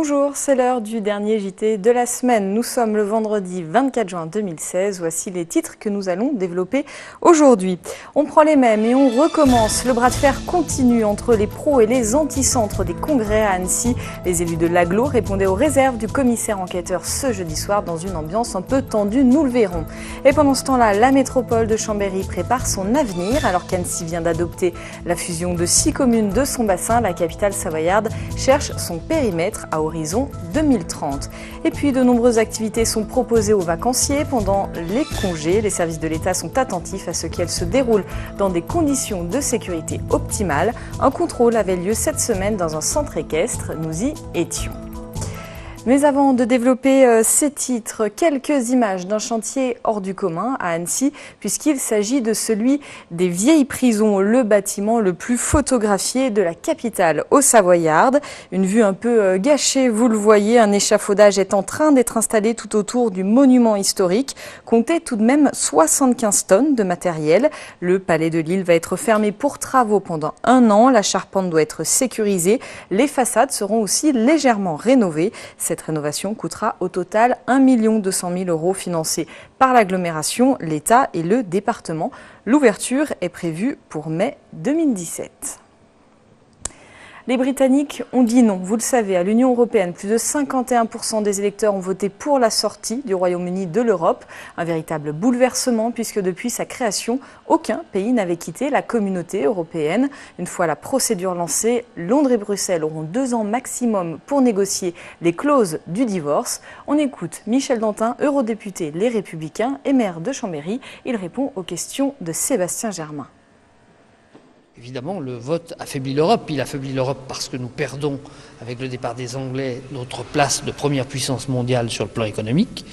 Bonjour, c'est l'heure du dernier JT de la semaine. Nous sommes le vendredi 24 juin 2016. Voici les titres que nous allons développer aujourd'hui. On prend les mêmes et on recommence. Le bras de fer continue entre les pros et les anti-centres des congrès à Annecy. Les élus de l'Agglo répondaient aux réserves du commissaire enquêteur ce jeudi soir dans une ambiance un peu tendue, nous le verrons. Et pendant ce temps-là, la métropole de Chambéry prépare son avenir. Alors qu'Annecy vient d'adopter la fusion de 6 communes de son bassin, la capitale savoyarde cherche son périmètre à horizon 2030. Et puis de nombreuses activités sont proposées aux vacanciers pendant les congés. Les services de l'État sont attentifs à ce qu'elles se déroulent dans des conditions de sécurité optimales. Un contrôle avait lieu cette semaine dans un centre équestre. Nous y étions. Mais avant de développer ces titres, quelques images d'un chantier hors du commun à Annecy, puisqu'il s'agit de celui des vieilles prisons, le bâtiment le plus photographié de la capitale haut-savoyarde. Une vue un peu gâchée, vous le voyez, un échafaudage est en train d'être installé tout autour du monument historique. Comptez tout de même 75 tonnes de matériel. Le palais de Lille va être fermé pour travaux pendant 1 an. La charpente doit être sécurisée. Les façades seront aussi légèrement rénovées. Cette rénovation coûtera au total 1 200 000 € financés par l'agglomération, l'État et le département. L'ouverture est prévue pour mai 2017. Les Britanniques ont dit non, vous le savez, à l'Union européenne. Plus de 51% des électeurs ont voté pour la sortie du Royaume-Uni de l'Europe. Un véritable bouleversement puisque depuis sa création, aucun pays n'avait quitté la communauté européenne. Une fois la procédure lancée, Londres et Bruxelles auront 2 ans maximum pour négocier les clauses du divorce. On écoute Michel Dantin, eurodéputé Les Républicains et maire de Chambéry. Il répond aux questions de Sébastien Germain. Évidemment, le vote affaiblit l'Europe. Il affaiblit l'Europe parce que nous perdons, avec le départ des Anglais, notre place de première puissance mondiale sur le plan économique.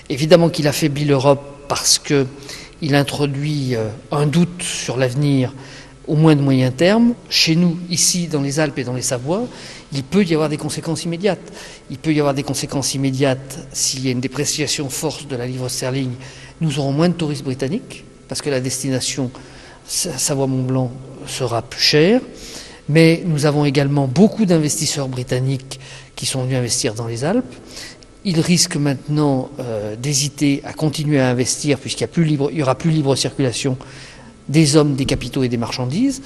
Évidemment qu'il affaiblit l'Europe parce qu'il introduit un doute sur l'avenir, au moins de moyen terme. Chez nous, ici, dans les Alpes et dans les Savoies, il peut y avoir des conséquences immédiates. Il peut y avoir des conséquences immédiates s'il y a une dépréciation forte de la livre sterling. Nous aurons moins de touristes britanniques parce que la destination Savoie-Mont-Blanc sera plus cher, mais nous avons également beaucoup d'investisseurs britanniques qui sont venus investir dans les Alpes. Ils risquent maintenant d'hésiter à continuer à investir puisqu'il y aura plus libre circulation des hommes, des capitaux et des marchandises.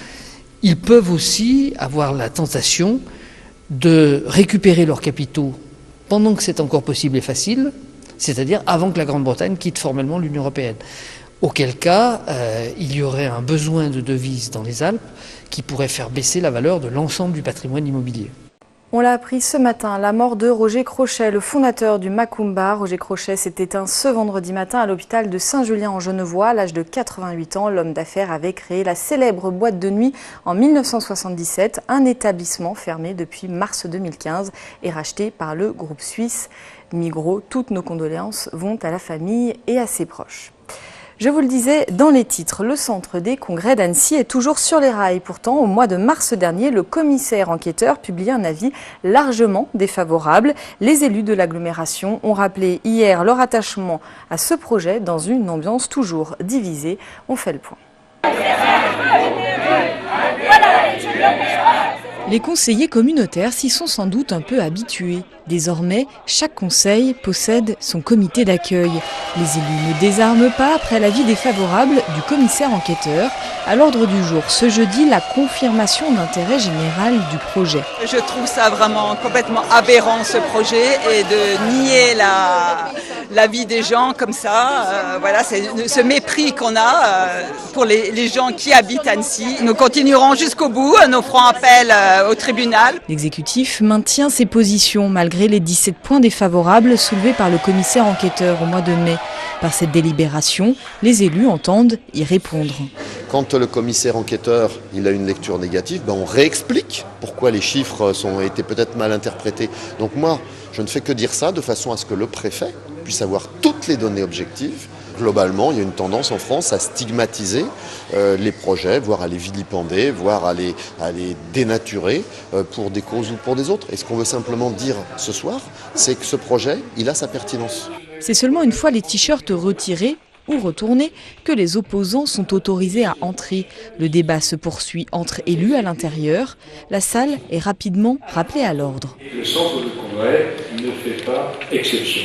Ils peuvent aussi avoir la tentation de récupérer leurs capitaux pendant que c'est encore possible et facile, c'est-à-dire avant que la Grande-Bretagne quitte formellement l'Union européenne. Auquel cas, il y aurait un besoin de devises dans les Alpes qui pourrait faire baisser la valeur de l'ensemble du patrimoine immobilier. On l'a appris ce matin, la mort de Roger Crochet, le fondateur du Macumba. Roger Crochet s'est éteint ce vendredi matin à l'hôpital de Saint-Julien-en-Genevois. À l'âge de 88 ans, l'homme d'affaires avait créé la célèbre boîte de nuit en 1977, un établissement fermé depuis mars 2015 et racheté par le groupe suisse Migros. Toutes nos condoléances vont à la famille et à ses proches. Je vous le disais dans les titres, le centre des congrès d'Annecy est toujours sur les rails. Pourtant, au mois de mars dernier, le commissaire enquêteur publiait un avis largement défavorable. Les élus de l'agglomération ont rappelé hier leur attachement à ce projet dans une ambiance toujours divisée. On fait le point. Les conseillers communautaires s'y sont sans doute un peu habitués. Désormais, chaque conseil possède son comité d'accueil. Les élus ne désarment pas après l'avis défavorable du commissaire enquêteur. À l'ordre du jour, ce jeudi, la confirmation d'intérêt général du projet. Je trouve ça vraiment complètement aberrant ce projet et de nier la vie des gens comme ça. Voilà, c'est ce mépris qu'on a pour les gens qui habitent Annecy. Nous continuerons jusqu'au bout, nous ferons appel au tribunal. L'exécutif maintient ses positions malgré les 17 points défavorables soulevés par le commissaire enquêteur au mois de mai. Par cette délibération, les élus entendent y répondre. Quand le commissaire enquêteur il a une lecture négative, on réexplique pourquoi les chiffres ont été peut-être mal interprétés. Donc moi, je ne fais que dire ça de façon à ce que le préfet puisse avoir toutes les données objectives. Globalement, il y a une tendance en France à stigmatiser les projets, voire à les vilipender, voire à les dénaturer pour des causes ou pour des autres. Et ce qu'on veut simplement dire ce soir, c'est que ce projet, il a sa pertinence. C'est seulement une fois les t-shirts retirés ou retournés que les opposants sont autorisés à entrer. Le débat se poursuit entre élus à l'intérieur. La salle est rapidement rappelée à l'ordre. Le centre de congrès vrai ne fait pas exception.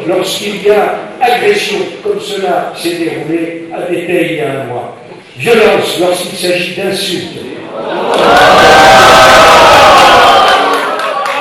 Lorsqu'il y a agression, comme cela s'est déroulé à Détail il y a un mois, violence lorsqu'il s'agit d'insultes.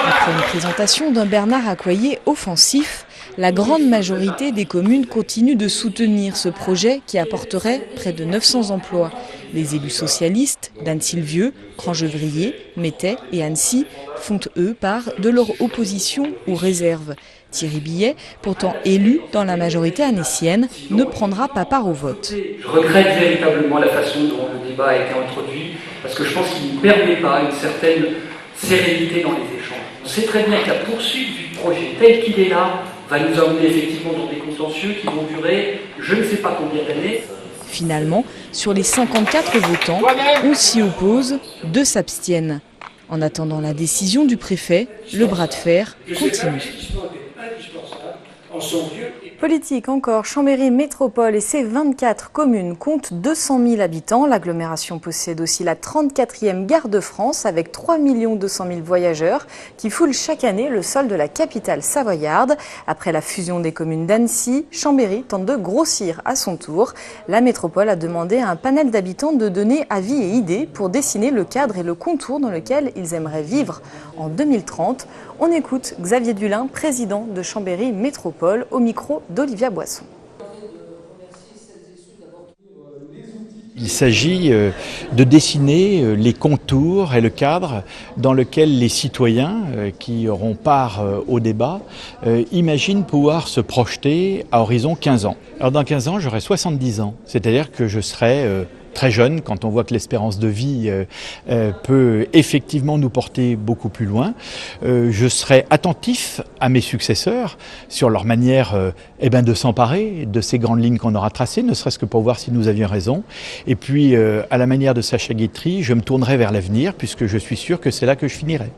Après une présentation d'un Bernard Accoyer offensif, la grande majorité des communes continuent de soutenir ce projet qui apporterait près de 900 emplois. Les élus socialistes d'Anne-Sylvieux, Crangevrier, Mettey et Annecy font eux part de leur opposition aux réserves. Thierry Billet, pourtant élu dans la majorité annécienne, ne prendra pas part au vote. Je regrette véritablement la façon dont le débat a été introduit, parce que je pense qu'il ne permet pas une certaine sérénité dans les échanges. On sait très bien que la poursuite du projet tel qu'il est là va nous emmener effectivement dans des contentieux qui vont durer je ne sais pas combien d'années. Finalement, sur les 54 votants, on s'y oppose, 2 s'abstiennent. En attendant la décision du préfet, le bras de fer continue. Politique encore, Chambéry Métropole et ses 24 communes comptent 200 000 habitants. L'agglomération possède aussi la 34e gare de France avec 3 200 000 voyageurs qui foulent chaque année le sol de la capitale savoyarde. Après la fusion des communes d'Annecy, Chambéry tente de grossir à son tour. La métropole a demandé à un panel d'habitants de donner avis et idées pour dessiner le cadre et le contour dans lequel ils aimeraient vivre en 2030. On écoute Xavier Dulin, président de Chambéry Métropole, au micro d'Olivia Boisson. Il s'agit de dessiner les contours et le cadre dans lequel les citoyens qui auront part au débat imaginent pouvoir se projeter à horizon 15 ans. Alors dans 15 ans, j'aurai 70 ans, c'est-à-dire que je serai très jeune quand on voit que l'espérance de vie peut effectivement nous porter beaucoup plus loin. Je serai attentif à mes successeurs sur leur manière de s'emparer de ces grandes lignes qu'on aura tracées, ne serait-ce que pour voir si nous avions raison. Et puis, à la manière de Sacha Guitry, je me tournerai vers l'avenir puisque je suis sûr que c'est là que je finirai.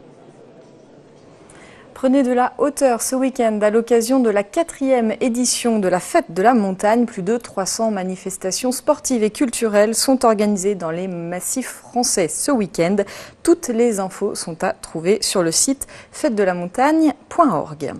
Prenez de la hauteur ce week-end à l'occasion de la 4e édition de la Fête de la Montagne. Plus de 300 manifestations sportives et culturelles sont organisées dans les massifs français ce week-end. Toutes les infos sont à trouver sur le site fêtedelamontagne.org.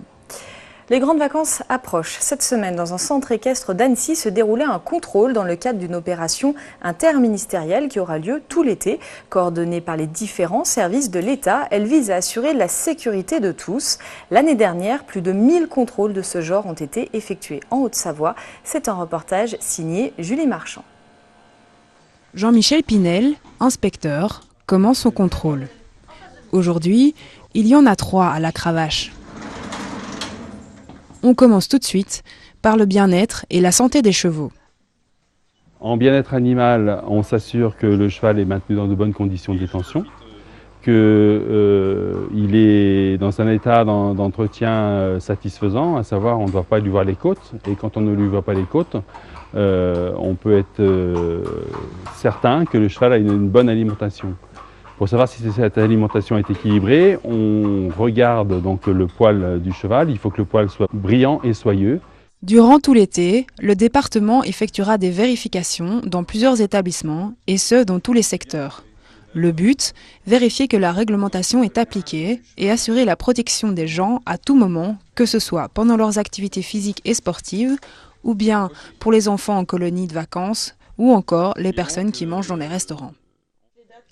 Les grandes vacances approchent. Cette semaine, dans un centre équestre d'Annecy, se déroulait un contrôle dans le cadre d'une opération interministérielle qui aura lieu tout l'été. Coordonnée par les différents services de l'État, elle vise à assurer la sécurité de tous. L'année dernière, plus de 1000 contrôles de ce genre ont été effectués en Haute-Savoie. C'est un reportage signé Julie Marchand. Jean-Michel Pinel, inspecteur, commence son contrôle. Aujourd'hui, il y en a 3 à la cravache. On commence tout de suite par le bien-être et la santé des chevaux. En bien-être animal, on s'assure que le cheval est maintenu dans de bonnes conditions de détention, qu'il est dans un état d'entretien satisfaisant, à savoir on ne doit pas lui voir les côtes, et quand on ne lui voit pas les côtes, on peut être certain que le cheval a une bonne alimentation. Pour savoir si cette alimentation est équilibrée, on regarde donc le poil du cheval. Il faut que le poil soit brillant et soyeux. Durant tout l'été, le département effectuera des vérifications dans plusieurs établissements, et ce, dans tous les secteurs. Le but, vérifier que la réglementation est appliquée et assurer la protection des gens à tout moment, que ce soit pendant leurs activités physiques et sportives, ou bien pour les enfants en colonie de vacances, ou encore les personnes qui mangent dans les restaurants.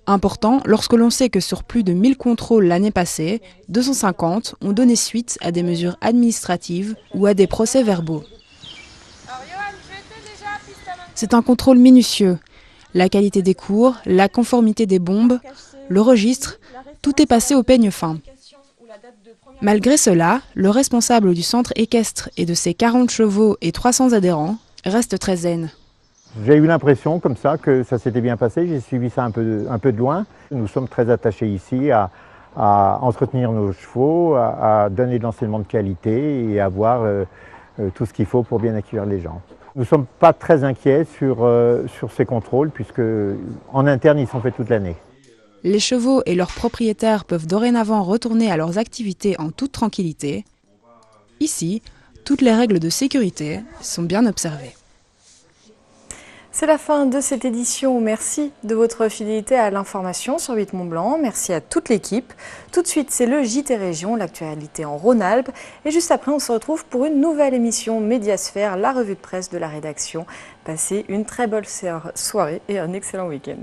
Important lorsque l'on sait que sur plus de 1000 contrôles l'année passée, 250 ont donné suite à des mesures administratives ou à des procès-verbaux. C'est un contrôle minutieux. La qualité des cours, la conformité des bombes, le registre, tout est passé au peigne fin. Malgré cela, le responsable du centre équestre et de ses 40 chevaux et 300 adhérents reste très zen. J'ai eu l'impression comme ça que ça s'était bien passé, j'ai suivi ça un peu de loin. Nous sommes très attachés ici à entretenir nos chevaux, à donner de l'enseignement de qualité et à avoir tout ce qu'il faut pour bien accueillir les gens. Nous ne sommes pas très inquiets sur ces contrôles puisque en interne ils sont faits toute l'année. Les chevaux et leurs propriétaires peuvent dorénavant retourner à leurs activités en toute tranquillité. Ici, toutes les règles de sécurité sont bien observées. C'est la fin de cette édition. Merci de votre fidélité à l'information sur 8 Mont Blanc. Merci à toute l'équipe. Tout de suite, c'est le JT Région, l'actualité en Rhône-Alpes. Et juste après, on se retrouve pour une nouvelle émission Médiasphère, la revue de presse de la rédaction. Passez une très bonne soirée et un excellent week-end.